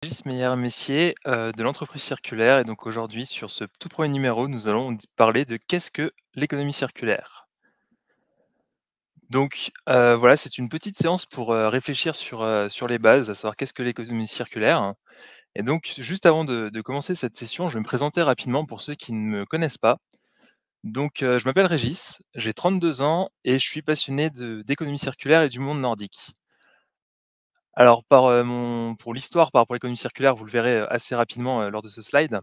Régis Meyer-Messier, de l'entreprise circulaire et donc aujourd'hui sur ce tout premier numéro, nous allons parler de qu'est-ce que l'économie circulaire? Donc, voilà, c'est une petite séance pour, réfléchir sur les bases, à savoir qu'est-ce que l'économie circulaire? Et donc juste avant de commencer cette session, je vais me présenter rapidement pour ceux qui ne me connaissent pas. Donc, je m'appelle Régis, j'ai 32 ans et je suis passionné d'économie circulaire et du monde nordique. Alors pour l'histoire par rapport à l'économie circulaire, vous le verrez, assez rapidement, lors de ce slide.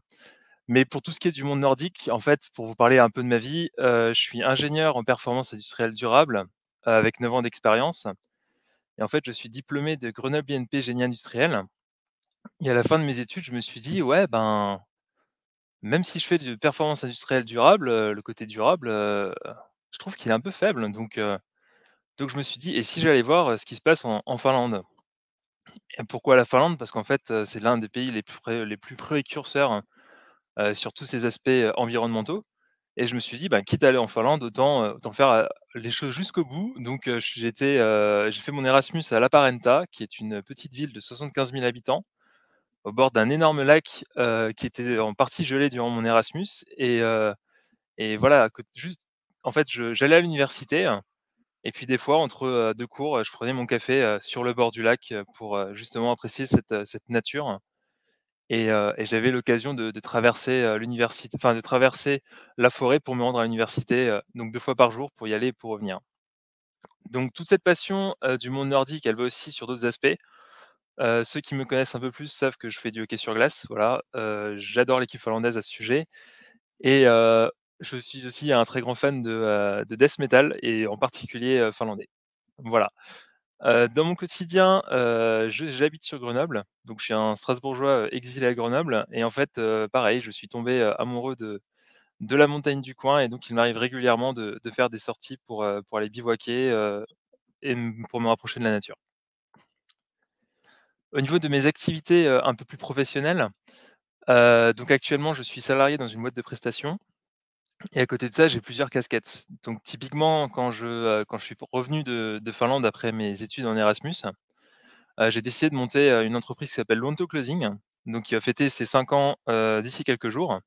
Mais pour tout ce qui est du monde nordique, en fait, pour vous parler un peu de ma vie, je suis ingénieur en performance industrielle durable, avec 9 ans d'expérience et en fait, je suis diplômé de Grenoble INP Génie industriel et à la fin de mes études, je me suis dit: «Ouais, ben, même si je fais de performance industrielle durable, le côté durable, je trouve qu'il est un peu faible». Donc je me suis dit: «Et si j'allais voir, ce qui se passe en Finlande?» Et pourquoi la Finlande? Parce qu'en fait, c'est l'un des pays les plus précurseurs, sur tous ces aspects, environnementaux. Et je me suis dit: «Bah, quitte à aller en Finlande, autant faire, les choses jusqu'au bout». Donc, j'ai fait mon Erasmus à Lappeenranta, qui est une petite ville de 75 000 habitants, au bord d'un énorme lac, qui était en partie gelé durant mon Erasmus. Et voilà, à côté juste en fait, j'allais à l'université, et puis des fois entre, 2 cours, je prenais mon café, sur le bord du lac, pour, justement apprécier cette nature. Et j'avais l'occasion de traverser, de traverser la forêt pour me rendre à l'université, donc 2 fois par jour pour y aller et pour revenir. Donc toute cette passion, du monde nordique, elle va aussi sur d'autres aspects. Ceux qui me connaissent un peu plus savent que je fais du hockey sur glace, voilà, j'adore l'équipe finlandaise à ce sujet. Et je suis aussi un très grand fan de death metal et en particulier, finlandais. Voilà. Dans mon quotidien, j'habite sur Grenoble, donc je suis un Strasbourgeois, exilé à Grenoble. Et en fait, pareil, je suis tombé, amoureux de la montagne du coin et donc il m'arrive régulièrement de faire des sorties pour aller bivouaquer, pour me rapprocher de la nature. Au niveau de mes activités, un peu plus professionnelles, donc actuellement je suis salarié dans une boîte de prestations et à côté de ça, j'ai plusieurs casquettes. Donc typiquement quand je suis revenu de Finlande après mes études en Erasmus, j'ai décidé de monter, une entreprise qui s'appelle Lonto Closing, donc qui va fêter ses 5 ans, d'ici quelques jours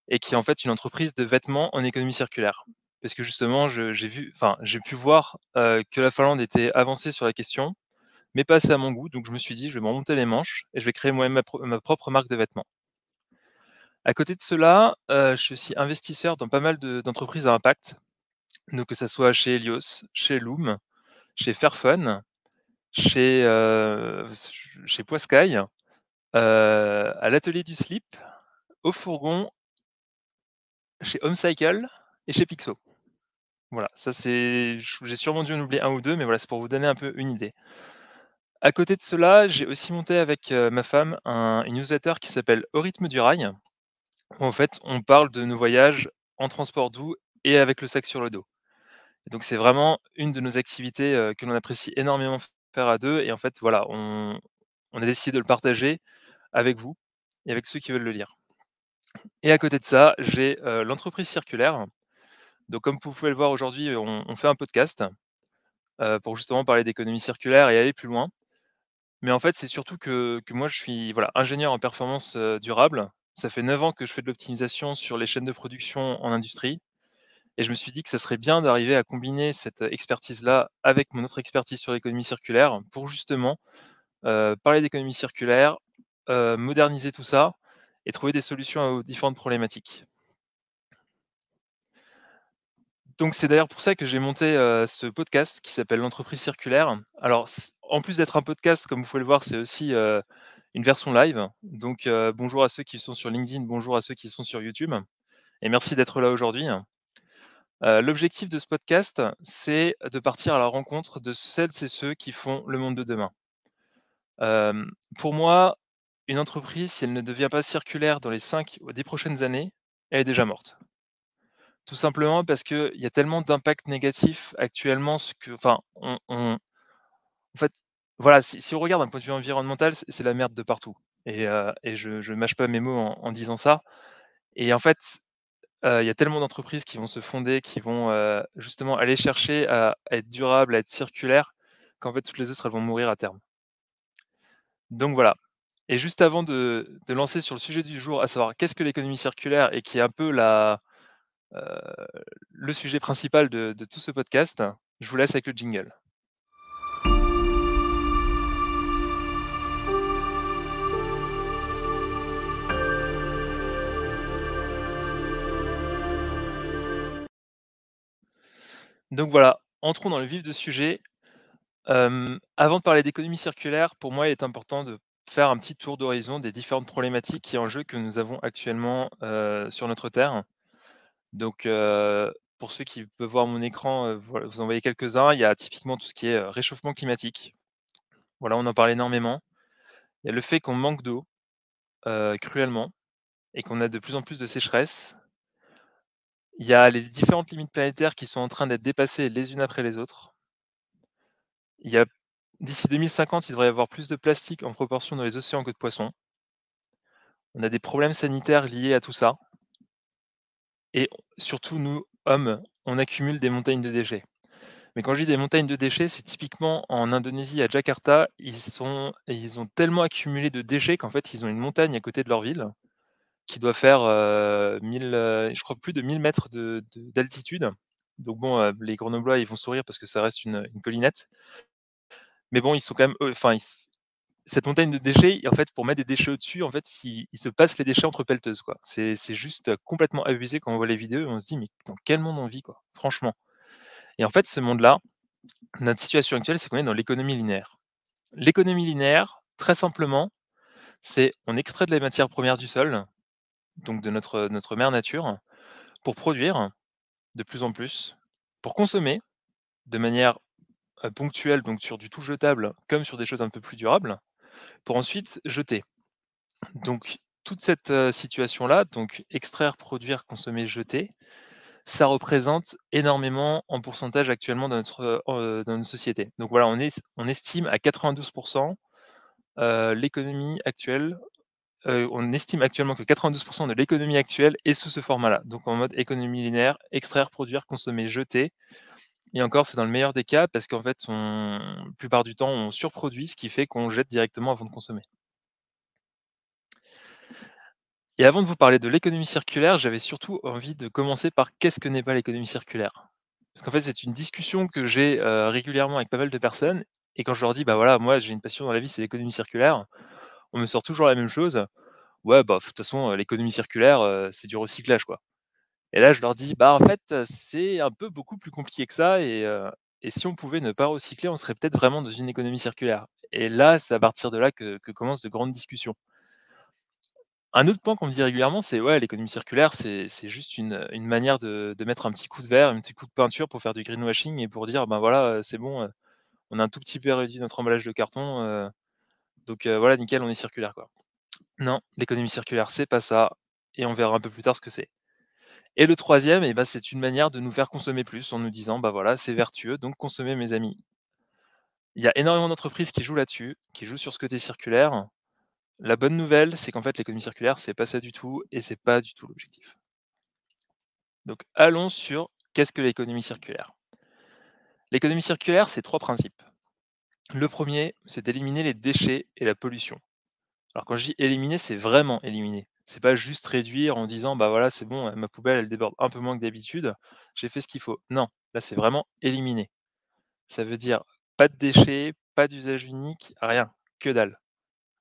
et qui est en fait une entreprise de vêtements en économie circulaire. Parce que justement j'ai pu voir, que la Finlande était avancée sur la question, mais pas assez à mon goût, donc je me suis dit: «Je vais me remonter les manches et je vais créer moi-même ma propre marque de vêtements». À côté de cela, je suis aussi investisseur dans pas mal d'entreprises à impact, donc que ça soit chez Helios, chez Loom, chez Fairphone, chez, chez Poiscaille, à l'atelier du slip, au fourgon, chez Homecycle et chez Pixo. Voilà, ça j'ai sûrement dû en oublier un ou 2, mais voilà, c'est pour vous donner un peu une idée. À côté de cela, j'ai aussi monté avec, ma femme une newsletter qui s'appelle Au rythme du rail, où en fait on parle de nos voyages en transport doux et avec le sac sur le dos. Et donc c'est vraiment une de nos activités, que l'on apprécie énormément faire à 2. Et en fait voilà, on a décidé de le partager avec vous et avec ceux qui veulent le lire. Et à côté de ça, j'ai, l'entreprise circulaire. Donc comme vous pouvez le voir aujourd'hui, on fait un podcast, pour justement parler d'économie circulaire et aller plus loin. Mais en fait, c'est surtout que moi je suis, voilà, ingénieur en performance, durable. Ça fait 9 ans que je fais de l'optimisation sur les chaînes de production en industrie et je me suis dit que ça serait bien d'arriver à combiner cette expertise-là avec mon autre expertise sur l'économie circulaire pour justement, parler d'économie circulaire, moderniser tout ça et trouver des solutions aux différentes problématiques. Donc c'est d'ailleurs pour ça que j'ai monté, ce podcast qui s'appelle «L'entreprise circulaire». Alors en plus d'être un podcast, comme vous pouvez le voir, c'est aussi, une version live. Donc, bonjour à ceux qui sont sur LinkedIn, bonjour à ceux qui sont sur YouTube et merci d'être là aujourd'hui. L'objectif de ce podcast, c'est de partir à la rencontre de celles et ceux qui font le monde de demain. Pour moi, une entreprise, si elle ne devient pas circulaire dans les 5 ou 10 prochaines années, elle est déjà morte. Tout simplement parce qu'il y a tellement d'impacts négatifs actuellement, ce que enfin, en fait, voilà, si on regarde d'un point de vue environnemental, c'est la merde de partout. Et je mâche pas mes mots en disant ça. Et en fait, il y a tellement d'entreprises qui vont se fonder, qui vont, justement aller chercher à être durables, à être circulaires, qu'en fait toutes les autres, elles vont mourir à terme. Donc voilà. Et juste avant de lancer sur le sujet du jour, à savoir qu'est-ce que l'économie circulaire et qui est un peu heu, le sujet principal de tout ce podcast, je vous laisse avec le jingle. Donc voilà, entrons dans le vif du sujet. Avant de parler d'économie circulaire, pour moi, il est important de faire un petit tour d'horizon des différentes problématiques qui en jeu que nous avons actuellement, sur notre terre. Donc, pour ceux qui peuvent voir mon écran, voilà, vous en voyez quelques-uns. Il y a typiquement tout ce qui est, réchauffement climatique. Voilà, on en parle énormément. Il y a le fait qu'on manque d'eau, cruellement et qu'on a de plus en plus de sécheresse. Il y a les différentes limites planétaires qui sont en train d'être dépassées les unes après les autres. Il y a d'ici 2050, il devrait y avoir plus de plastique en proportion dans les océans que de poissons. On a des problèmes sanitaires liés à tout ça et surtout nous, hommes, on accumule des montagnes de déchets. Mais quand je dis des montagnes de déchets, c'est typiquement en Indonésie, à Jakarta, ils ont tellement accumulé de déchets qu'en fait, ils ont une montagne à côté de leur ville qui doit faire, 1000, je crois plus de 1000 mètres d'altitude. Donc bon, les Grenoblois, ils vont sourire parce que ça reste une collinette. Mais bon, ils sont quand même, enfin, cette montagne de déchets, en fait, pour mettre des déchets au-dessus, en fait, ils se passent les déchets entre pelleteuses, quoi. C'est juste, complètement abusé quand on voit les vidéos et on se dit: «Mais dans quel monde on vit, quoi?» Franchement. Et en fait, ce monde-là, notre situation actuelle, c'est qu'on est dans l'économie linéaire. L'économie linéaire, très simplement, c'est on extrait de la matière première du sol, donc de notre mère nature, pour produire de plus en plus, pour consommer de manière, ponctuelle, donc sur du tout jetable, comme sur des choses un peu plus durables, pour ensuite jeter. Donc toute cette, situation-là, donc extraire, produire, consommer, jeter, ça représente énormément en pourcentage actuellement dans notre société. Donc voilà, on estime à 92, l'économie actuelle, on estime actuellement que 92 de l'économie actuelle est sous ce format-là, donc en mode économie linéaire, extraire, produire, consommer, jeter. Et encore, c'est dans le meilleur des cas parce qu'en fait, la plupart du temps, on surproduit, ce qui fait qu'on jette directement avant de consommer. Et avant de vous parler de l'économie circulaire, j'avais surtout envie de commencer par qu'est-ce que n'est pas l'économie circulaire? Parce qu'en fait, c'est une discussion que j'ai, régulièrement avec pas mal de personnes et quand je leur dis: «Bah, voilà, moi j'ai une passion dans la vie, c'est l'économie circulaire», on me sort toujours la même chose: «Ouais, bah, de toute façon, l'économie circulaire, c'est du recyclage, quoi». Et là, je leur dis: «Bah, en fait, c'est un peu beaucoup plus compliqué que ça et si on pouvait ne pas recycler, on serait peut-être vraiment dans une économie circulaire». Et là, c'est à partir de là que commencent de grandes discussions. Un autre point qu'on me dit régulièrement, c'est: «Ouais, l'économie circulaire, c'est juste une manière de mettre un petit coup de verre, un petit coup de peinture pour faire du greenwashing et pour dire: "Ben, voilà, c'est bon, on a un tout petit peu réduit notre emballage de carton, donc voilà, nickel, on est circulaire, quoi"». Non, l'économie circulaire, c'est pas ça et on verra un peu plus tard ce que c'est. Et le troisième, et bah, c'est une manière de nous faire consommer plus en nous disant: «Bah, voilà, c'est vertueux, donc consommez mes amis». Il y a énormément d'entreprises qui jouent là-dessus, qui jouent sur ce côté circulaire. La bonne nouvelle, c'est qu'en fait, l'économie circulaire, c'est pas ça du tout et c'est pas du tout l'objectif. Donc allons sur qu'est-ce que l'économie circulaire? L'économie circulaire, c'est 3 principes. Le premier, c'est d'éliminer les déchets et la pollution. Alors quand je dis éliminer, c'est vraiment éliminer. C'est pas juste réduire en disant: «Bah, voilà, c'est bon, ma poubelle, elle déborde un peu moins que d'habitude, j'ai fait ce qu'il faut». Non, là, c'est vraiment éliminer. Ça veut dire pas de déchets, pas d'usage unique, rien, que dalle.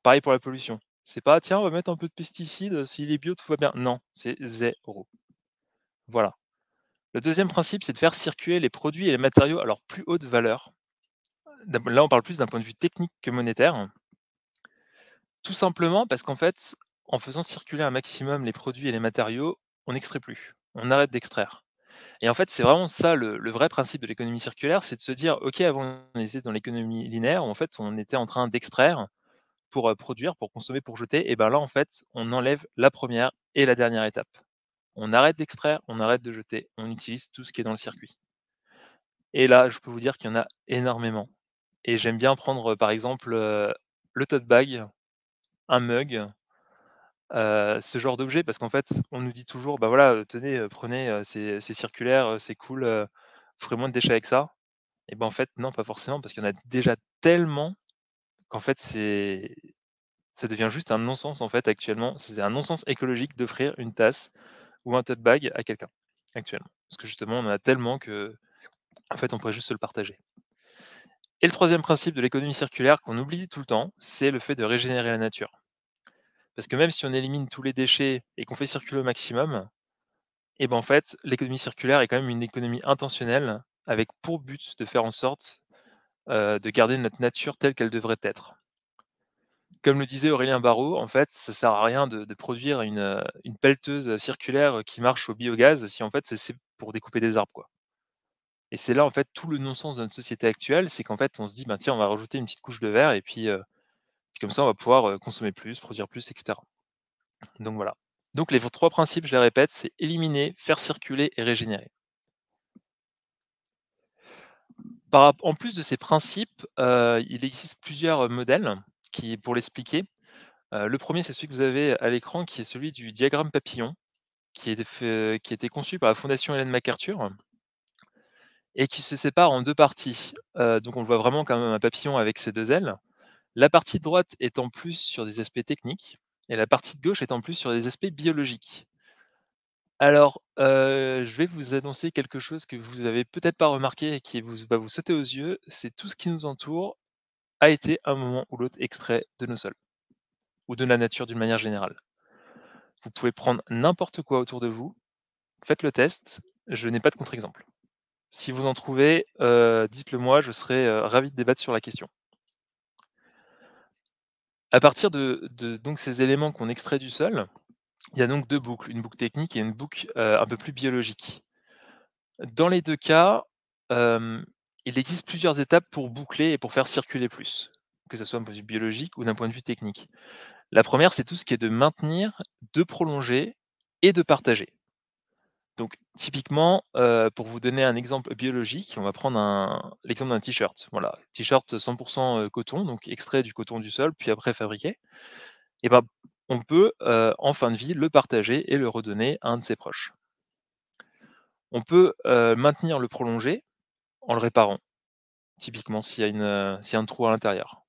Pareil pour la pollution. C'est pas: «Tiens, on va mettre un peu de pesticides, s'il est bio, tout va bien». Non, c'est zéro. Voilà. Le deuxième principe, c'est de faire circuler les produits et les matériaux à leur plus haute valeur. Là, on parle plus d'un point de vue technique que monétaire. Tout simplement parce qu'en fait, en faisant circuler un maximum les produits et les matériaux, on n'extrait plus. On arrête d'extraire. Et en fait, c'est vraiment ça le vrai principe de l'économie circulaire, c'est de se dire: «OK, avant on était dans l'économie linéaire, où en fait on était en train d'extraire pour, produire, pour consommer, pour jeter» et ben là, en fait, on enlève la première et la dernière étape. On arrête d'extraire, on arrête de jeter, on utilise tout ce qui est dans le circuit. Et là, je peux vous dire qu'il y en a énormément et j'aime bien prendre, par exemple, le tote bag, un mug, ce genre d'objet parce qu'en fait, on nous dit toujours: «Bah, voilà, tenez, prenez, c'est circulaire, c'est cool, vous ferez moins de déchets avec ça». Et ben, en fait, non, pas forcément parce qu'il y en a déjà tellement qu'en fait, Ça devient juste un non-sens, en fait, actuellement. C'est un non-sens écologique d'offrir une tasse ou un tote bag à quelqu'un, actuellement. Parce que justement, on en a tellement que, en fait, on pourrait juste se le partager. Et le troisième principe de l'économie circulaire qu'on oublie tout le temps, c'est le fait de régénérer la nature. Parce que même si on élimine tous les déchets et qu'on fait circuler au maximum, et ben, en fait, l'économie circulaire est quand même une économie intentionnelle avec pour but de faire en sorte, de garder notre nature telle qu'elle devrait être. Comme le disait Aurélien Barraud, en fait, ça sert à rien de produire une pelleteuse, circulaire, qui marche au biogaz si en fait c'est pour découper des arbres, quoi. Et c'est là, en fait, tout le non-sens de notre société actuelle, c'est qu'en fait, on se dit: «Ben, tiens, on va rajouter une petite couche de verre et puis comme ça, on va pouvoir, consommer plus, produire plus et cetera». Donc voilà. Donc les 3 principes, je les répète, c'est éliminer, faire circuler et régénérer. En plus de ces principes, il existe plusieurs, modèles pour l'expliquer. Le premier, c'est celui que vous avez à l'écran, qui est celui du diagramme papillon, qui a été conçu par la Fondation Ellen MacArthur et qui se sépare en 2 parties. Donc on le voit vraiment comme un papillon avec ses 2 ailes. La partie de droite étant plus sur des aspects techniques et la partie de gauche étant plus sur des aspects biologiques. Alors, je vais vous annoncer quelque chose que vous avez peut-être pas remarqué et qui va vous sauter aux yeux, c'est tout ce qui nous entoure a été à un moment ou l'autre extrait de nos sols ou de la nature d'une manière générale. Vous pouvez prendre n'importe quoi autour de vous, faites le test, je n'ai pas de contre-exemple. Si vous en trouvez, dites-le moi, je serai, ravi de débattre sur la question. À partir de donc ces éléments qu'on extrait du sol, il y a donc 2 boucles, une boucle technique et une boucle, un peu plus biologique. Dans les 2 cas, hem, il existe plusieurs étapes pour boucler et pour faire circuler plus, que ça soit d'un point de vue biologique ou d'un point de vue technique. La première, c'est tout ce qui est de maintenir, de prolonger et de partager. Donc typiquement, pour vous donner un exemple biologique, on va prendre l'exemple d'un t-shirt. Voilà, t-shirt 100 coton, donc extrait du coton du sol, puis après fabriqué. Et ben, on peut, en fin de vie, le partager et le redonner à un de ses proches. On peut, maintenir le prolonger en le réparant, typiquement s'il y a un trou à l'intérieur.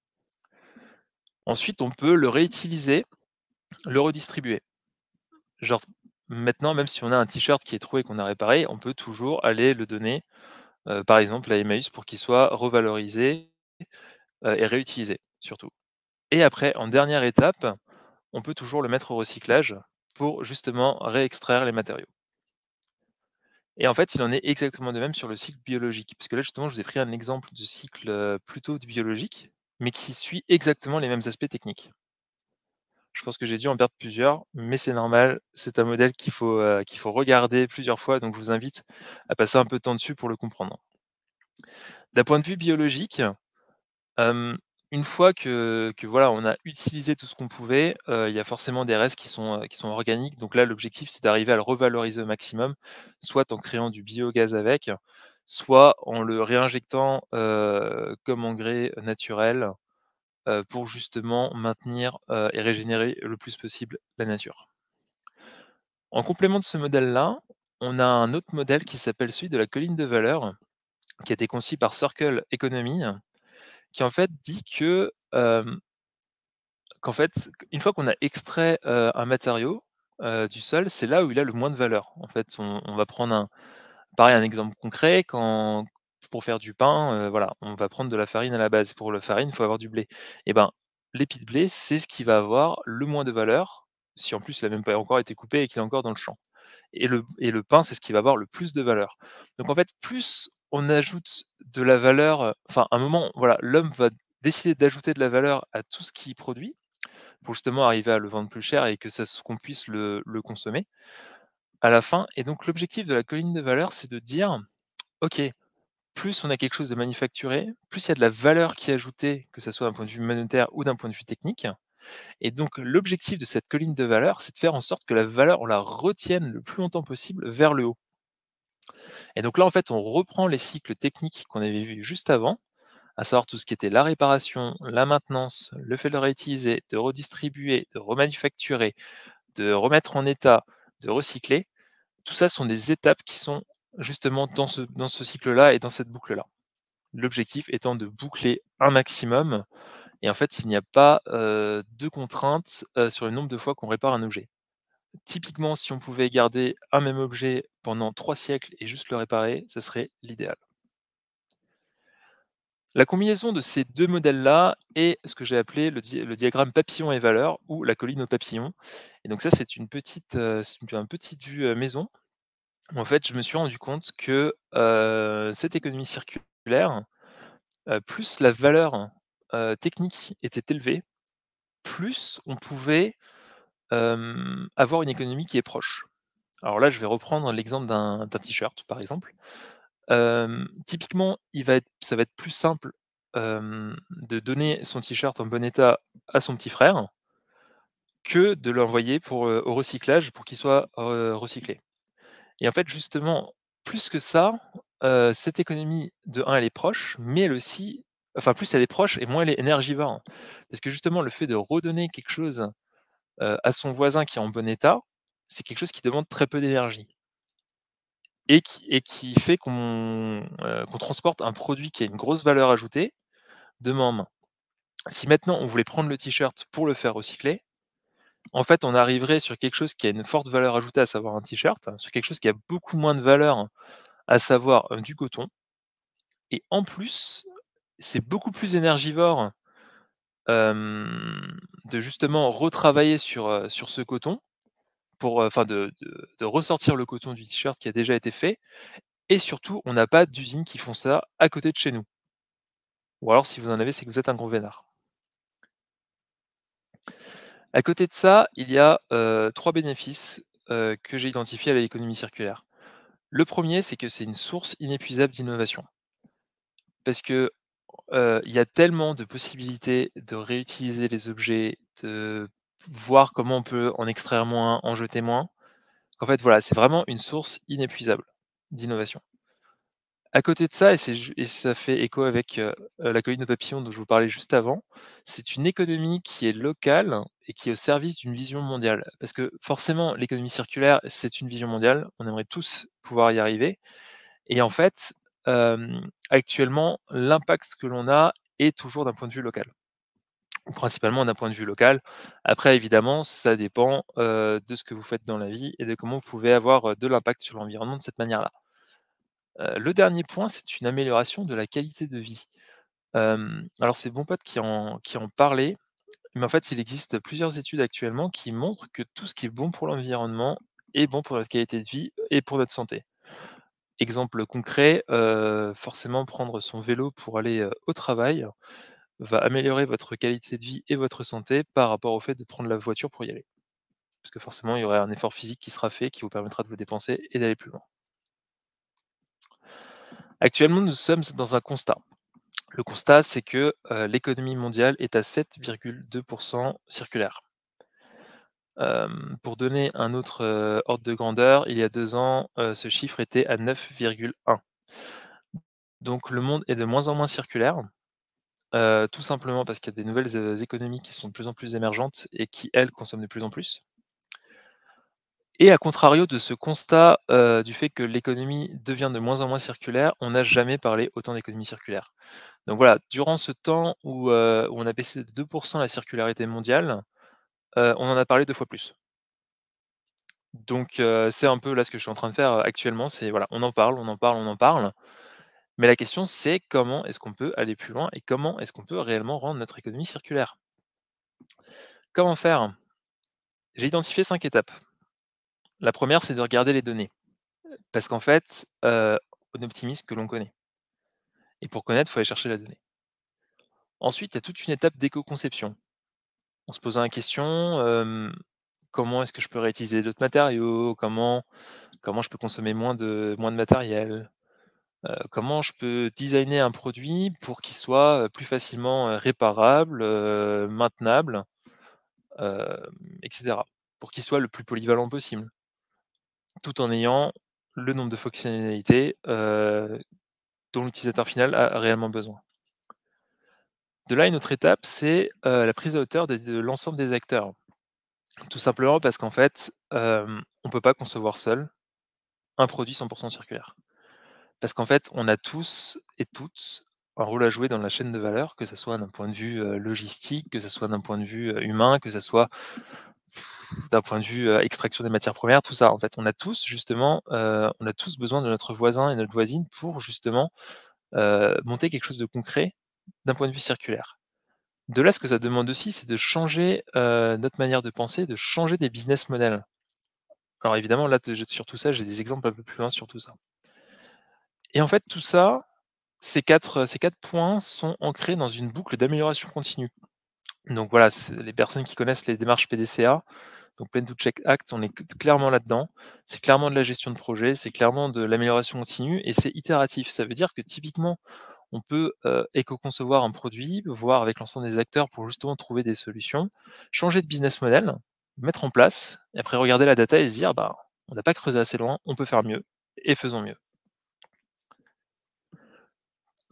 Ensuite, on peut le réutiliser, le redistribuer. Genre, maintenant, même si on a un t-shirt qui est troué et qu'on a réparé, on peut toujours aller le donner, par exemple à Emmaüs pour qu'il soit revalorisé, et réutilisé, surtout. Et après, en dernière étape, on peut toujours le mettre au recyclage pour justement réextraire les matériaux. Et en fait, il en est exactement de même sur le cycle biologique, puisque là, justement, je vous ai pris un exemple de cycle, plutôt biologique, mais qui suit exactement les mêmes aspects techniques. Je pense que j'ai dû en perdre plusieurs, mais c'est normal, c'est un modèle qu'il faut regarder plusieurs fois, donc je vous invite à passer un peu de temps dessus pour le comprendre. D'un point de vue biologique, hem, une fois que voilà, on a utilisé tout ce qu'on pouvait, il y a forcément des restes qui sont organiques, donc là, l'objectif, c'est d'arriver à le revaloriser au maximum, soit en créant du biogaz avec, soit en le réinjectant, comme engrais naturel, pour justement maintenir, et régénérer le plus possible la nature. En complément de ce modèle-là, on a un autre modèle qui s'appelle celui de la colline de valeur, qui a été conçu par Circle Economy, qui en fait dit que, qu'en fait, une fois qu'on a extrait, un matériau, du sol, c'est là où il a le moins de valeur. En fait, on va prendre un exemple concret, quand pour faire du pain, voilà, on va prendre de la farine à la base. Pour la farine, il faut avoir du blé. Et ben, l'épi de blé, c'est ce qui va avoir le moins de valeur, si en plus il a même pas encore été coupé et qu'il est encore dans le champ. Et le pain, c'est ce qui va avoir le plus de valeur. Donc en fait, plus on ajoute de la valeur, enfin, à un moment, voilà, l'homme va décider d'ajouter de la valeur à tout ce qu'il produit, pour justement arriver à le vendre plus cher et que ça se qu'on puisse le consommer à la fin. Et donc l'objectif de la colline de valeur, c'est de dire: «OK, plus on a quelque chose de manufacturé, plus il y a de la valeur qui est ajoutée, que ça soit d'un point de vue monétaire ou d'un point de vue technique». Et donc l'objectif de cette colline de valeur, c'est de faire en sorte que la valeur, on la retienne le plus longtemps possible vers le haut. Et donc là, en fait, on reprend les cycles techniques qu'on avait vus juste avant, à savoir tout ce qui était la réparation, la maintenance, le fait de le réutiliser, de redistribuer, de remanufacturer, de remettre en état, de recycler. Tout ça sont des étapes qui sont justement dans ce cycle-là et dans cette boucle-là. L'objectif étant de boucler un maximum et en fait, il n'y a pas, de contrainte, sur le nombre de fois qu'on répare un objet. Typiquement, si on pouvait garder un même objet pendant 3 siècles et juste le réparer, ce serait l'idéal. La combinaison de ces 2 modèles-là est ce que j'ai appelé le diagramme papillon et valeur ou la colline aux papillons, et donc ça, c'est une petite, un petit vue, maison. En fait, je me suis rendu compte que, cette économie circulaire, plus la valeur, technique était élevée, plus on pouvait, avoir une économie qui est proche. Alors là, je vais reprendre l'exemple d'un t-shirt, par exemple. Typiquement, ça va être plus simple, de donner son t-shirt en bon état à son petit frère, que de l'envoyer au recyclage pour qu'il soit, recyclé. Et en fait, justement, plus que ça, cette économie, de un, elle est proche, mais elle aussi, enfin, plus elle est proche et moins elle est énergivore. Parce que justement, le fait de redonner quelque chose, à son voisin qui est en bon état, c'est quelque chose qui demande très peu d'énergie et qui fait qu'on transporte un produit qui a une grosse valeur ajoutée de main en main. Si maintenant on voulait prendre le t-shirt pour le faire recycler, en fait, on arriverait sur quelque chose qui a une forte valeur ajoutée, à savoir un t-shirt, sur quelque chose qui a beaucoup moins de valeur, à savoir, du coton, et en plus, c'est beaucoup plus énergivore, de justement retravailler sur ce coton pour, enfin de ressortir le coton du t-shirt qui a déjà été fait, et surtout, on n'a pas d'usines qui font ça à côté de chez nous. Ou alors si vous en avez, c'est que vous êtes un gros vénard. À côté de ça, il y a, 3 bénéfices, que j'ai identifiés à l'économie circulaire. Le premier, c'est que c'est une source inépuisable d'innovation. Parce que, il y a tellement de possibilités de réutiliser les objets, de voir comment on peut en extraire moins, en jeter moins, qu'en fait, voilà, c'est vraiment une source inépuisable d'innovation. À côté de ça, et ça fait écho avec, la colline de papillons dont je vous parlais juste avant, c'est une économie qui est locale et qui est au service d'une vision mondiale. Parce que forcément, l'économie circulaire, c'est une vision mondiale, on aimerait tous pouvoir y arriver, et en fait, actuellement, l'impact que l'on a est toujours d'un point de vue local, ou principalement d'un point de vue local. Après évidemment, ça dépend, de ce que vous faites dans la vie et de comment vous pouvez avoir, de l'impact sur l'environnement de cette manière-là. Le dernier point, c'est une amélioration de la qualité de vie. Alors c'est mon pote qui en parlait, mais en fait, il existe plusieurs études actuellement qui montrent que tout ce qui est bon pour l'environnement est bon pour notre qualité de vie et pour notre santé. Exemple concret, forcément prendre son vélo pour aller, au travail va améliorer votre qualité de vie et votre santé par rapport au fait de prendre la voiture pour y aller. Parce que forcément, il y aurait un effort physique qui sera fait, qui vous permettra de vous dépenser et d'aller plus loin. Actuellement, nous sommes dans un constat. Le constat, c'est que, l'économie mondiale est à 7,2 circulaire. Pour donner un autre, ordre de grandeur, il y a 2 ans, ce chiffre était à 9,1. Donc le monde est de moins en moins circulaire, tout simplement parce qu'il y a des nouvelles, économies qui sont de plus en plus émergentes et qui, elles, consomment de plus en plus. Et à contrario de ce constat, du fait que l'économie devient de moins en moins circulaire, on n'a jamais parlé autant d'économie circulaire. Donc voilà, durant ce temps où on a baissé de 2 la circularité mondiale, on en a parlé 2 fois plus. Donc c'est un peu là ce que je suis en train de faire, actuellement, c'est voilà, on en parle, on en parle, on en parle, mais la question c'est comment est-ce qu'on peut aller plus loin et comment est-ce qu'on peut réellement rendre notre économie circulaire? Comment faire? J'ai identifié 5 étapes. La première, c'est de regarder les données, parce qu'en fait, on optimise ce que l'on connaît, et pour connaître, il faut aller chercher la donnée. Ensuite, il y a toute une étape d'éco-conception, en se posant la question, comment est-ce que je peux réutiliser d'autres matériaux? Comment je peux consommer moins de matériel? Comment je peux designer un produit pour qu'il soit, plus facilement, réparable, maintenable, et cetera. Pour qu'il soit le plus polyvalent possible, tout en ayant le nombre de fonctionnalités, dont l'utilisateur final a réellement besoin. De là, une autre étape, c'est, la prise à hauteur de l'ensemble des acteurs. Tout simplement parce qu'en fait, on ne peut pas concevoir seul un produit 100 circulaire. Parce qu'en fait, on a tous et toutes un rôle à jouer dans la chaîne de valeur, que ça soit d'un point de vue, logistique, que ça soit d'un point de vue, humain, que ça soit d'un point de vue, extraction des matières premières, tout ça. En fait, on a tous besoin de notre voisin et notre voisine pour justement, monter quelque chose de concret d'un point de vue circulaire. De là, ce que ça demande aussi, c'est de changer, notre manière de penser, de changer des business models. Alors évidemment, là, sur tout ça, j'ai des exemples un peu plus loin sur tout ça. Et en fait, tout ça, ces quatre points sont ancrés dans une boucle d'amélioration continue. Donc voilà, c'est les personnes qui connaissent les démarches PDCA, donc Plan to Check Act, on est clairement là-dedans. C'est clairement de la gestion de projet, c'est clairement de l'amélioration continue et c'est itératif. Ça veut dire que typiquement, on peut, éco-concevoir un produit, voir avec l'ensemble des acteurs pour justement trouver des solutions, changer de business model, mettre en place et après regarder la data et se dire: «Bah, on n'a pas creusé assez loin, on peut faire mieux et faisons mieux».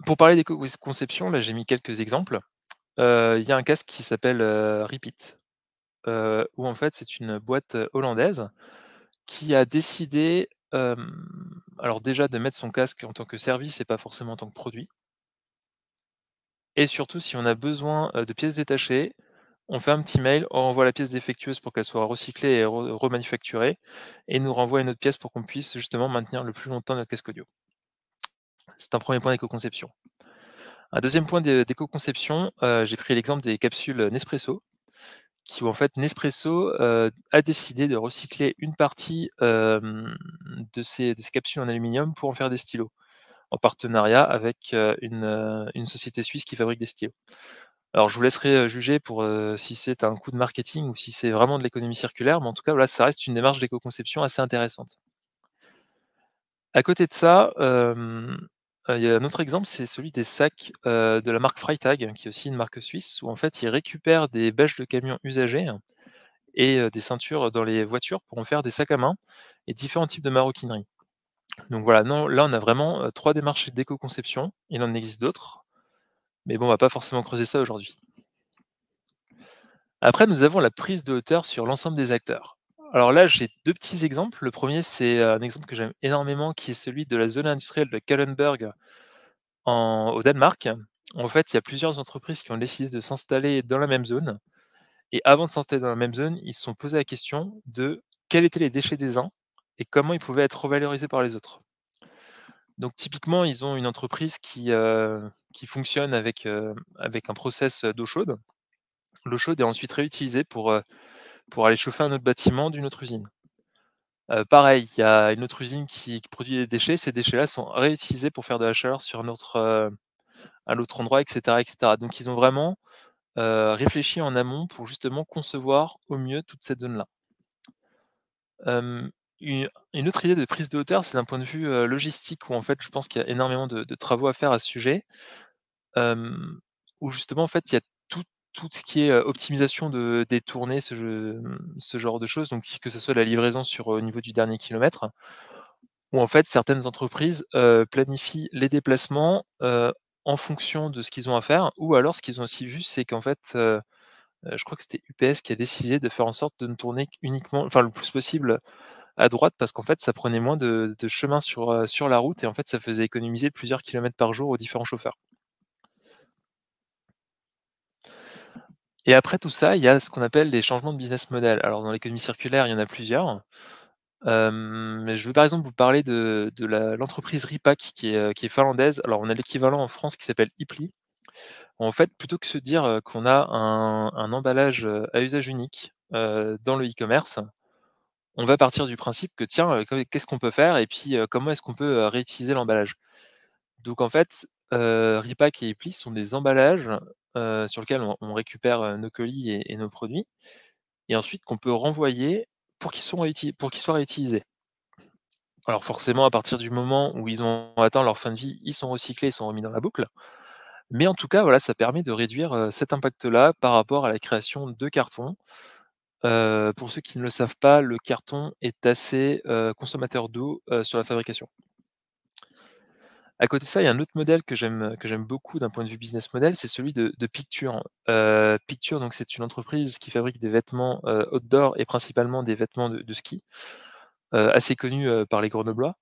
Pour parler d'éco-conception, là, j'ai mis quelques exemples. Il y a un casque qui s'appelle, Repeat, où en fait, c'est une boîte, hollandaise qui a décidé, alors déjà de mettre son casque en tant que service et pas forcément en tant que produit et surtout si on a besoin, de pièces détachées, on fait un petit mail, on renvoie la pièce défectueuse pour qu'elle soit recyclée et remanufacturée et nous renvoie une autre pièce pour qu'on puisse justement maintenir le plus longtemps notre casque audio. C'est un premier point d'éco-conception. Un deuxième point d'éco-conception, j'ai pris l'exemple des capsules, Nespresso, qui où en fait Nespresso, a décidé de recycler une partie, de ces capsules en aluminium pour en faire des stylos, en partenariat avec, une société suisse qui fabrique des stylos. Alors je vous laisserai, juger pour, si c'est un coup de marketing ou si c'est vraiment de l'économie circulaire, mais en tout cas, voilà, ça reste une démarche d'éco-conception assez intéressante. À côté de ça, il y a un autre exemple, c'est celui des sacs, de la marque Freytag, qui est aussi une marque suisse, où en fait, ils récupèrent des bâches de camions usagées et des ceintures dans les voitures pour en faire des sacs à main et différents types de maroquinerie. Donc voilà, non, là, on a vraiment, 3 démarches d'éco-conception. Il en existe d'autres, mais bon, on va pas forcément creuser ça aujourd'hui. Après, nous avons la prise de hauteur sur l'ensemble des acteurs. Alors là, j'ai 2 petits exemples. Le premier, c'est, un exemple que j'aime énormément, qui est celui de la zone industrielle de Kalundborg au Danemark. En fait, il y a plusieurs entreprises qui ont décidé de s'installer dans la même zone et avant de s'installer dans la même zone, ils se sont posé la question de quels étaient les déchets des uns et comment ils pouvaient être revalorisés par les autres. Donc typiquement, ils ont une entreprise qui fonctionne avec un process, d'eau chaude. L'eau chaude est ensuite réutilisée pour aller chauffer un autre bâtiment d'une autre usine. Pareil, il y a une autre usine qui produit des déchets. Ces déchets-là sont réutilisés pour faire de la chaleur sur un autre endroit et cetera et cetera. Donc ils ont vraiment, réfléchi en amont pour justement concevoir au mieux toute cette zone-là. Hem, une autre idée de prise de hauteur, c'est d'un point de vue, logistique où en fait je pense qu'il y a énormément de travaux à faire à ce sujet. Hem, Où justement en fait il y a tout tout ce qui est, optimisation des tournées, ce genre de choses, donc que ce soit la livraison au niveau du dernier kilomètre, où en fait certaines entreprises, planifient les déplacements, en fonction de ce qu'ils ont à faire ou alors ce qu'ils ont aussi vu, c'est qu'en fait, je crois que c'était UPS qui a décidé de faire en sorte de ne tourner qu'uniquement enfin le plus possible à droite parce qu'en fait ça prenait moins de chemin sur la route et en fait ça faisait économiser plusieurs kilomètres par jour aux différents chauffeurs. Et après tout ça, il y a ce qu'on appelle les changements de business model. Alors dans l'économie circulaire, il y en a plusieurs. Mais je veux par exemple vous parler de l'entreprise Repack qui est finlandaise. Alors on a l'équivalent en France qui s'appelle Ipli. En fait, plutôt que se dire, qu'on a un emballage, à usage unique, dans le e-commerce, on va partir du principe que tiens, qu'est-ce qu'on peut faire et puis, comment est-ce qu'on peut, réutiliser l'emballage? Donc en fait, Repack et Ipli sont des emballages, sur lesquels on récupère, nos colis et nos produits et ensuite qu'on peut renvoyer pour qu'ils soient réutilisés. Alors forcément, à partir du moment où ils ont atteint leur fin de vie, ils sont recyclés, ils sont remis dans la boucle. Mais en tout cas, voilà, ça permet de réduire, cet impact-là par rapport à la création de carton. Pour ceux qui ne le savent pas, le carton est assez, consommateur d'eau, sur la fabrication. À côté de ça, il y a un autre modèle que j'aime beaucoup d'un point de vue business model, c'est celui de Picture. Picture, donc c'est une entreprise qui fabrique des vêtements, outdoor et principalement des vêtements de ski, assez connus, par les Grenoblois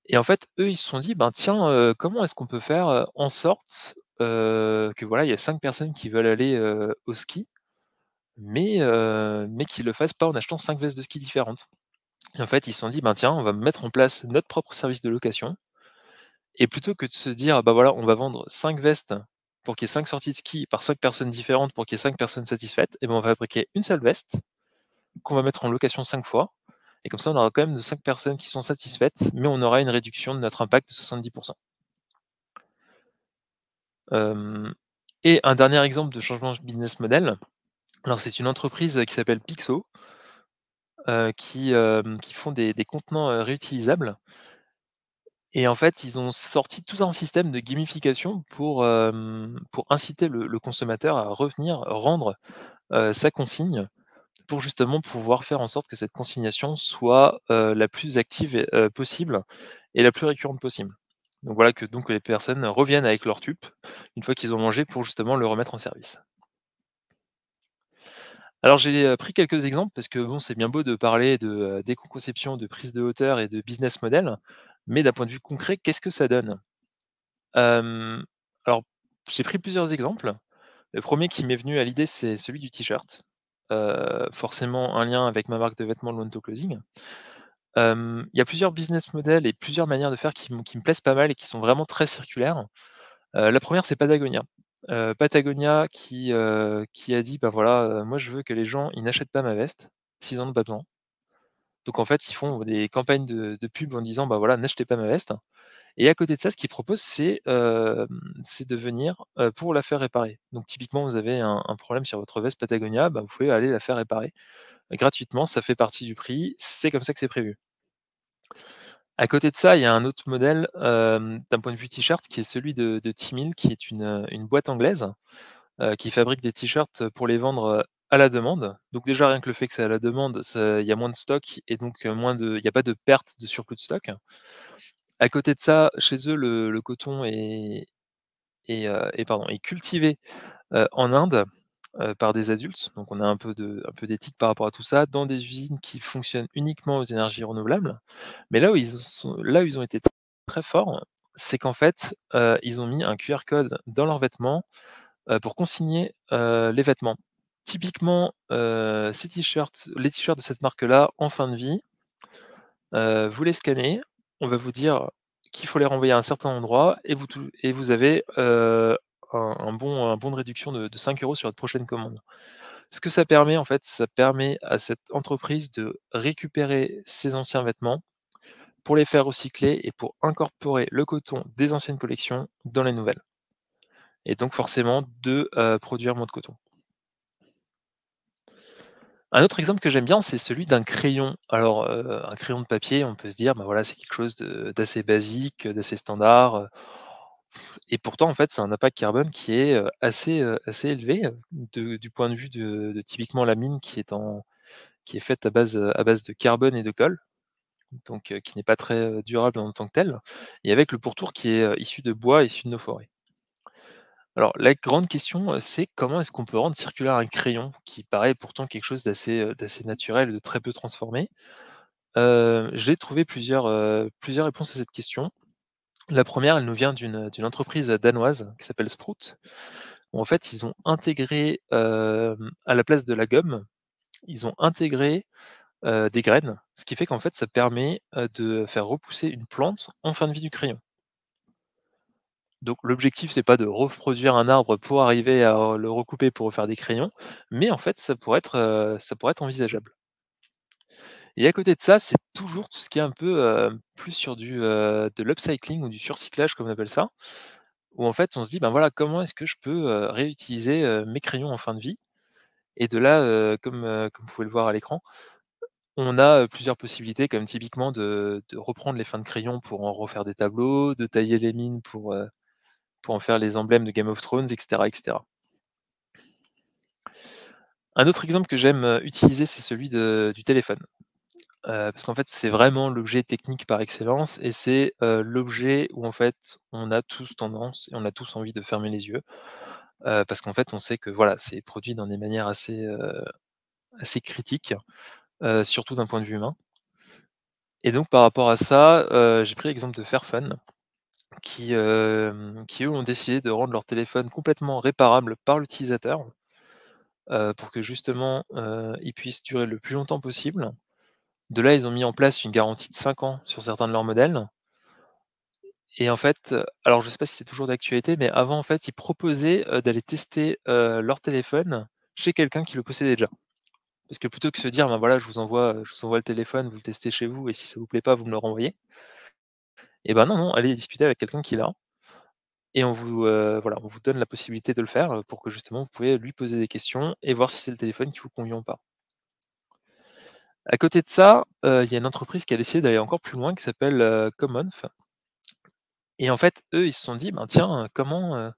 Et en fait, eux, ils se sont dit: «Ben, tiens, comment est-ce qu'on peut faire, en sorte, que voilà, il y a 5 personnes qui veulent aller, au ski, mais qu'ils le fassent pas en achetant 5 vestes de ski différentes?» Et en fait, ils se sont dit: «Ben, tiens, on va mettre en place notre propre service de location et plutôt que de se dire: "Bah, voilà, on va vendre 5 vestes pour qu'il y ait 5 sorties de ski par 5 personnes différentes pour qu'il y ait 5 personnes satisfaites" et ben, on va fabriquer une seule veste qu'on va mettre en location 5 fois et comme ça, on aura quand même de 5 personnes qui sont satisfaites, mais on aura une réduction de notre impact de 70. Hem et un dernier exemple de changement de business model, alors c'est une entreprise, qui s'appelle Pixo, qui font des contenants, réutilisables et en fait, ils ont sorti tout un système de gamification pour inciter le consommateur à revenir rendre, sa consigne pour justement pouvoir faire en sorte que cette consignation soit, la plus active possible et la plus récurrente possible. Donc voilà que les personnes reviennent avec leur tube, une fois qu'ils ont mangé pour justement le remettre en service. Alors j'ai, pris quelques exemples parce que bon, c'est bien beau de parler de, d'éco-conception, de prise de hauteur et de business model, mais d'un point de vue concret, qu'est-ce que ça donne? Hem, alors j'ai pris plusieurs exemples. Le premier qui m'est venu à l'idée, c'est celui du t-shirt. Forcément un lien avec ma marque de vêtements Lonto Clothing. Il y a plusieurs business models et plusieurs manières de faire qui me plaisent pas mal et qui sont vraiment très circulaires. La première c'est Patagonia. Patagonia qui a dit: «Bah, voilà, moi je veux que les gens, ils n'achètent pas ma veste s'ils en ont pas besoin». Donc en fait, ils font des campagnes de pub en disant: «Bah, voilà, n'achetez pas ma veste» et à côté de ça, ce qu'ils proposent, c'est de venir, pour la faire réparer. Donc typiquement, vous avez un problème sur votre veste Patagonia, bah, vous pouvez aller la faire réparer gratuitement, ça fait partie du prix, c'est comme ça que c'est prévu. À côté de ça, il y a un autre modèle, d'un point de vue t-shirt qui est celui de Tmall, qui est une boîte anglaise, qui fabrique des t-shirts pour les vendre, à la demande. Donc déjà, rien que le fait que c'est à la demande, ça il y a moins de stock et donc moins de il y a pas de perte de surplus de stock. À côté de ça, chez eux, le coton est cultivé, en Inde, par des adultes. Donc on a un peu d'éthique par rapport à tout ça, dans des usines qui fonctionnent uniquement aux énergies renouvelables. Mais là où ils ont été très forts, c'est qu'en fait, ils ont mis un QR code dans leurs vêtements, pour consigner, les vêtements. Typiquement, ces t-shirts les t-shirts de cette marque-là, en fin de vie, vous les scannez, on va vous dire qu'il faut les renvoyer à un certain endroit et vous avez, un bon de réduction de 5 € sur votre prochaine commande. Ce que ça permet en fait, ça permet à cette entreprise de récupérer ses anciens vêtements pour les faire recycler et pour incorporer le coton des anciennes collections dans les nouvelles et donc forcément de, produire moins de coton. Un autre exemple que j'aime bien, c'est celui d'un crayon. Alors, un crayon de papier, on peut se dire: «Bah, voilà, c'est quelque chose d'assez basique, d'assez standard», et pourtant, en fait, c'est un impact carbone qui est, assez élevé, du point de vue de typiquement la mine qui est faite à base de carbone et de colle, donc qui n'est pas très, durable en tant que tel et avec le pourtour qui est, issu de bois issu de nos forêts. Alors la grande question, c'est comment est-ce qu'on peut rendre circulaire un crayon qui paraît pourtant quelque chose d'assez naturel, de très peu transformé? J'ai trouvé plusieurs réponses à cette question. La première, elle nous vient d'une entreprise, danoise qui s'appelle Sprout, où en fait ils ont intégré, à la place de la gomme, ils ont intégré, des graines. Ce qui fait qu'en fait ça permet, de faire repousser une plante en fin de vie du crayon. Donc l'objectif, c'est pas de reproduire un arbre pour arriver à le recouper pour refaire des crayons, mais en fait, ça pourrait être envisageable. Et à côté de ça, c'est toujours tout ce qui est un peu, plus sur de l'upcycling ou du surcyclage comme on appelle ça, où en fait on se dit: «Ben voilà, comment est-ce que je peux, réutiliser, mes crayons en fin de vie?» Et de là, comme vous pouvez le voir à l'écran, on a, plusieurs possibilités comme typiquement de reprendre les fins de crayon pour en refaire des tableaux, de tailler les mines pour en faire les emblèmes de Game of Thrones et cetera et cetera. Un autre exemple que j'aime, utiliser, c'est celui du téléphone. Parce qu'en fait, c'est vraiment l'objet technique par excellence et c'est, l'objet où en fait, on a tous tendance et on a tous envie de fermer les yeux, parce qu'en fait, on sait que voilà, c'est produit dans des manières assez critiques, surtout d'un point de vue humain Et donc par rapport à ça, j'ai pris l'exemple de Fairphone qui eux ont décidé de rendre leur téléphone complètement réparable par l'utilisateur, pour que justement, il puisse durer le plus longtemps possible. De là, ils ont mis en place une garantie de 5 ans sur certains de leurs modèles et en fait, alors je sais pas si c'est toujours d'actualité, mais avant en fait, ils proposaient, d'aller tester, leur téléphone chez quelqu'un qui le possédait déjà. Parce que plutôt que se dire: «Ben voilà, je vous envoie le téléphone, vous le testez chez vous et si ça vous plaît pas, vous me le renvoyez». Et ben non, non, allez discuter avec quelqu'un qui l'a et voilà, on vous donne la possibilité de le faire, pour que justement vous pouvez lui poser des questions et voir si c'est le téléphone qui vous convient ou pas. À côté de ça, il y a une entreprise qui a décidé d'aller encore plus loin qui s'appelle, Commonf et en fait, eux, ils se sont dit: «Ben tiens, comment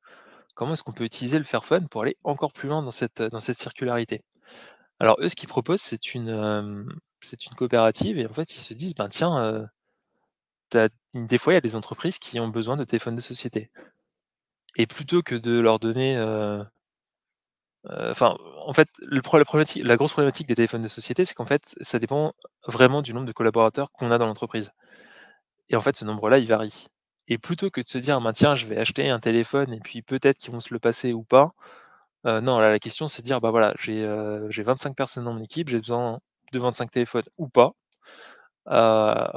est-ce qu'on peut utiliser le Fairphone pour aller encore plus loin dans cette circularité?» Alors eux, ce qu'ils proposent, c'est une coopérative et en fait, ils se disent: «Ben tiens, des fois, il y a des entreprises qui ont besoin de téléphones de société» et plutôt que de leur donner, enfin, en fait, la grosse problématique des téléphones de société, c'est qu'en fait, ça dépend vraiment du nombre de collaborateurs qu'on a dans l'entreprise et en fait, ce nombre-là, il varie et plutôt que de se dire: «Ben, tiens, je vais acheter un téléphone et puis peut-être qu'ils vont se le passer ou pas», non, là, la question, c'est de dire: «Bah, voilà, j'ai 25 personnes dans mon équipe, j'ai besoin de 25 téléphones ou pas». Heu,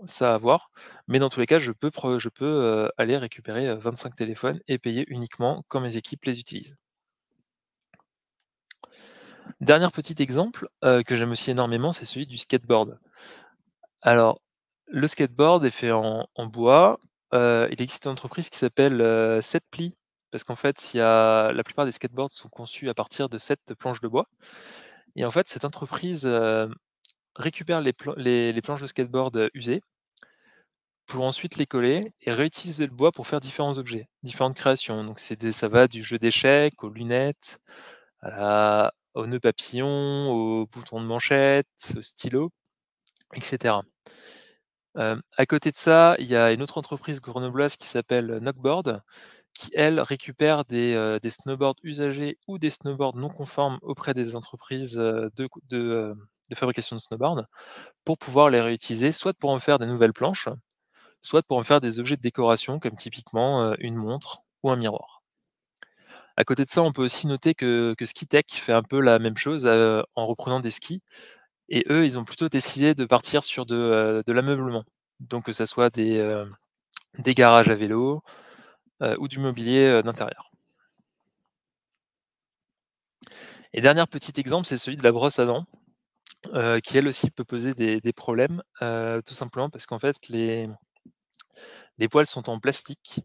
Ça à voir, mais dans tous les cas, je peux, aller récupérer, 25 téléphones et payer uniquement quand mes équipes les utilisent. Dernier petit exemple, que j'aime aussi énormément, c'est celui du skateboard. Alors, le skateboard est fait en bois, il existe une entreprise qui s'appelle, Setpli, parce qu'en fait, il y a la plupart des skateboards sont conçus à partir de 7 planches de bois et en fait, cette entreprise, récupère les planches de skateboard, usées pour ensuite les coller et réutiliser le bois pour faire différents objets, différentes créations. Donc ça va du jeu d'échecs, aux lunettes, aux nœuds papillons, aux boutons de manchette, aux stylos, et cetera. À côté de ça, il y a une autre entreprise grenobloise qui s'appelle, Knockboard, qui elle récupère des snowboards usagés ou des snowboards non conformes auprès des entreprises, de fabrication de snowboards, pour pouvoir les réutiliser, soit pour en faire des nouvelles planches, soit pour en faire des objets de décoration comme typiquement, une montre ou un miroir. À côté de ça, on peut aussi noter que Skitech fait un peu la même chose, en reprenant des skis et eux, ils ont plutôt décidé de partir sur de l'ameublement. Donc que ça soit des garages à vélo, ou du mobilier, d'intérieur. Et dernier petit exemple, c'est celui de la brosse à dents, qui elle aussi peut poser des problèmes, tout simplement parce qu'en fait les poils sont en plastique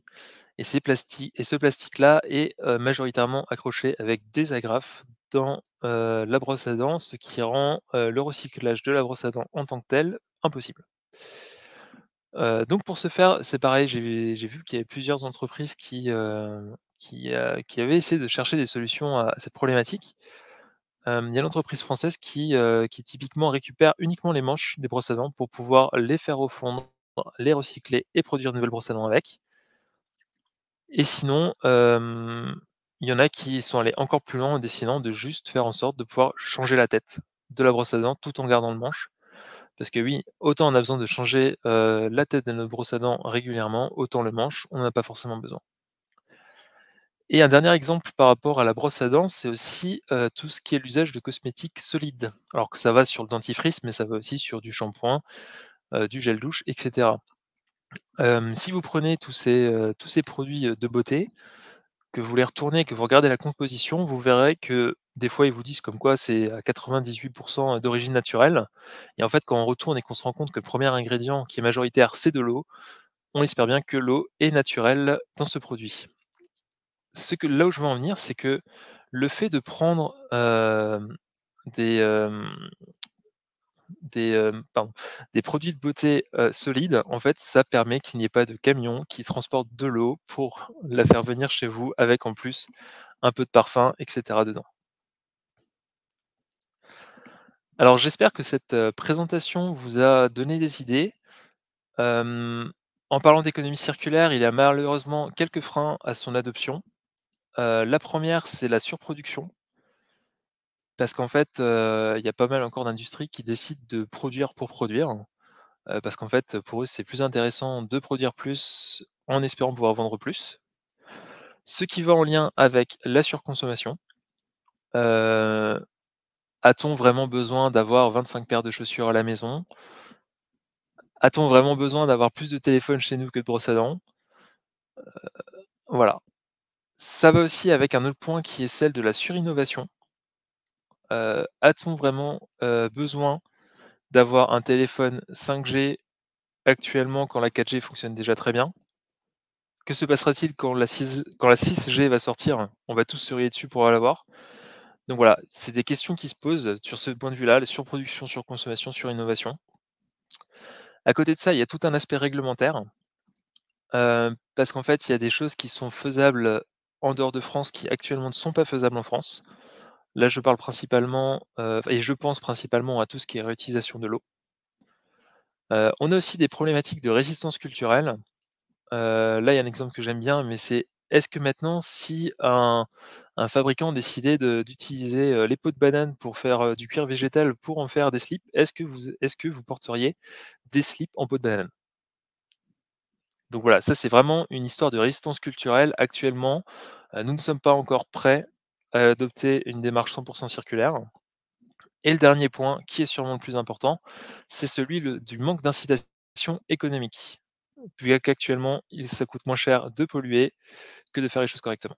et ce plastique-là est, majoritairement accroché avec des agrafes dans, la brosse à dents, ce qui rend, le recyclage de la brosse à dents en tant que telle, impossible. Donc pour ce faire, c'est pareil, j'ai vu qu'il y avait plusieurs entreprises qui avaient essayé de chercher des solutions à cette problématique. Il y a l'entreprise française qui typiquement récupère uniquement les manches des brosses à dents pour pouvoir les faire refondre, les recycler et produire de nouvelles brosses à dents avec. Et sinon, il y en a qui sont allés encore plus loin en décidant de juste faire en sorte de pouvoir changer la tête de la brosse à dents tout en gardant le manche. Parce que oui, autant on a besoin de changer, la tête de notre brosse à dents régulièrement, autant le manche, on en a pas forcément besoin. Et un dernier exemple par rapport à la brosse à dents, c'est aussi, tout ce qui est l'usage de cosmétiques solides. Alors que ça va sur le dentifrice, mais ça va aussi sur du shampoing, du gel douche et cetera. Si vous prenez tous ces produits, de beauté, que vous les retournez, que vous regardez la composition, vous verrez que des fois, ils vous disent comme quoi c'est à 98 d'origine naturelle et en fait, quand on retourne et qu'on se rend compte que le premier ingrédient qui est majoritaire, c'est de l'eau, on espère bien que l'eau est naturelle dans ce produit. Là où je veux en venir, c'est que le fait de prendre, des, hem, pardon, des produits de beauté, solides, en fait, ça permet qu'il n'y ait pas de camion qui transporte de l'eau pour la faire venir chez vous avec en plus un peu de parfum et cetera dedans. Alors j'espère que cette, présentation vous a donné des idées. Hem, En parlant d'économie circulaire, il y a malheureusement quelques freins à son adoption. La première, c'est la surproduction. Parce qu'en fait, il y a pas mal encore d'industries qui décident de produire pour produire. parce qu'en fait, pour eux, c'est plus intéressant de produire plus en espérant pouvoir vendre plus. Ce qui va en lien avec la surconsommation. Heu, A-t-on vraiment besoin d'avoir 25 paires de chaussures à la maison? A-t-on vraiment besoin d'avoir plus de téléphones chez nous que de brosses à dents? Voilà. Ça va aussi avec un autre point qui est celle de la surinnovation. A-t-on vraiment, besoin d'avoir un téléphone 5G actuellement quand la 4G fonctionne déjà très bien? Que se passera-t-il quand la 6G va sortir? On va tous se ruer dessus pour l'avoir. Donc voilà, c'est des questions qui se posent sur ce point de vue-là, la surproduction, surconsommation, surinnovation. À côté de ça, il y a tout un aspect réglementaire, parce qu'en fait, il y a des choses qui sont faisables en dehors de France qui actuellement ne sont pas faisables en France. Là, je parle principalement, et je pense principalement à tout ce qui est réutilisation de l'eau. On a aussi des problématiques de résistance culturelle. Là, il y a un exemple que j'aime bien, mais c'est est-ce que maintenant si un fabricant décidait d'utiliser, les peaux de banane pour faire, du cuir végétal pour en faire des slips, est-ce que vous porteriez des slips en peau de banane? Donc voilà, ça c'est vraiment une histoire de résistance culturelle. Actuellement, nous ne sommes pas encore prêts à adopter une démarche 100 circulaire. Et le dernier point, qui est sûrement le plus important, c'est celui du manque d'incitation économique. Vu qu'actuellement, ça coûte moins cher de polluer que de faire les choses correctement.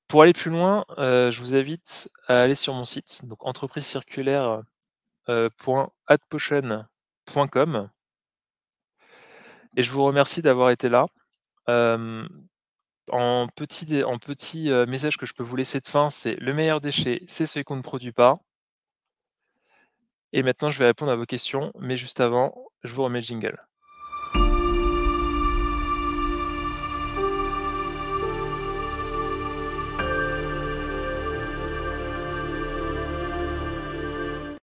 Pour aller plus loin, je vous invite à aller sur mon site, donc entreprisecirculaire, .atpotion.com, et je vous remercie d'avoir été là. Hem, en petit message que je peux vous laisser de fin, c'est: le meilleur déchet, c'est celui qu'on ne produit pas. Et maintenant, je vais répondre à vos questions, mais juste avant, je vous remets le jingle.